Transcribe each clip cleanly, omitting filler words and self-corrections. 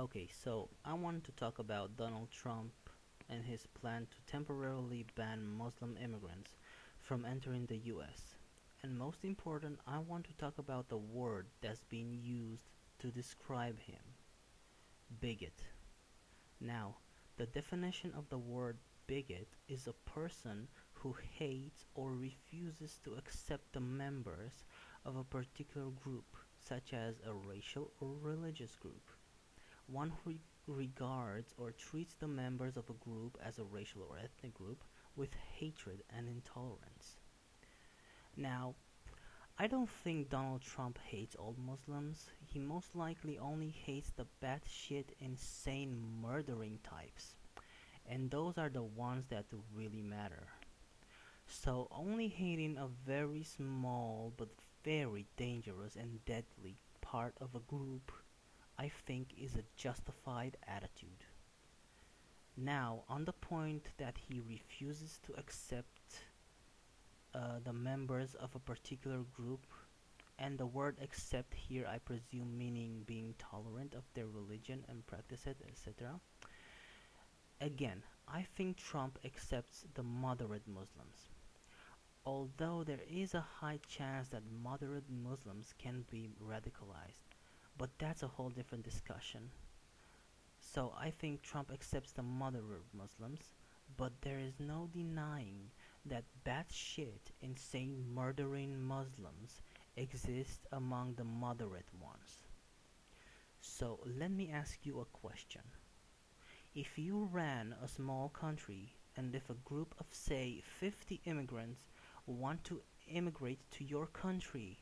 Okay, so I want to talk about Donald Trump and his plan to temporarily ban Muslim immigrants from entering the US. And most important, I want to talk about the word that's being used to describe him: bigot. Now, the definition of the word bigot is a person who hates or refuses to accept the members of a particular group, such as a racial or religious group. One who regards or treats the members of a group as a racial or ethnic group with hatred and intolerance. Now, I don't think Donald Trump hates all Muslims. He most likely only hates the batshit insane murdering types. And those are the ones that really matter. So only hating a very small but very dangerous and deadly part of a group, I think, is a justified attitude. Now, on the point that he refuses to accept the members of a particular group, and the word accept here I presume meaning being tolerant of their religion and practice it, etc. Again, I think Trump accepts the moderate Muslims, although there is a high chance that moderate Muslims can be radicalized, but that's a whole different discussion. So I think Trump accepts the moderate Muslims, but there is no denying that batshit insane murdering Muslims exist among the moderate ones. So let me ask you a question. If you ran a small country and if a group of, say, 50 immigrants want to immigrate to your country,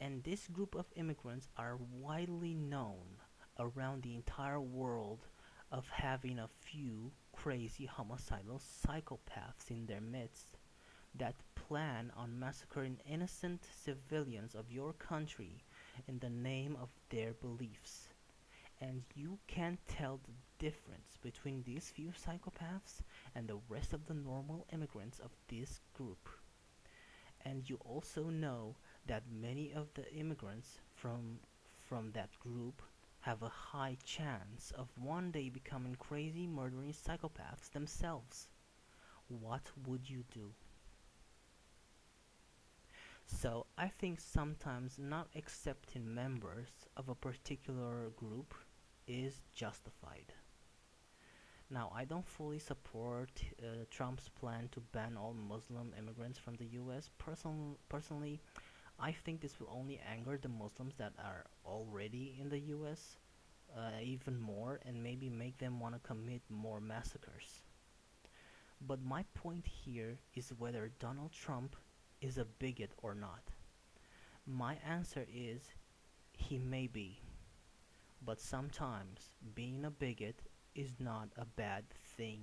and this group of immigrants are widely known around the entire world of having a few crazy homicidal psychopaths in their midst that plan on massacring innocent civilians of your country in the name of their beliefs, and you can't tell the difference between these few psychopaths and the rest of the normal immigrants of this group. And you also know that many of the immigrants from that group have a high chance of one day becoming crazy murdering psychopaths themselves. What would you do? So I think sometimes not accepting members of a particular group is justified. Now, I don't fully support Trump's plan to ban all Muslim immigrants from the US. Personally, I think this will only anger the Muslims that are already in the US even more and maybe make them want to commit more massacres. But my point here is whether Donald Trump is a bigot or not. My answer is he may be, but sometimes being a bigot is not a bad thing.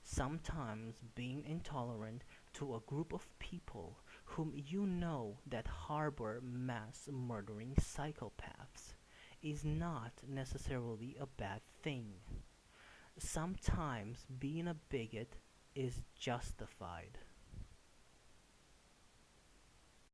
Sometimes being intolerant to a group of people whom you know that harbor mass murdering psychopaths is not necessarily a bad thing. Sometimes being a bigot is justified.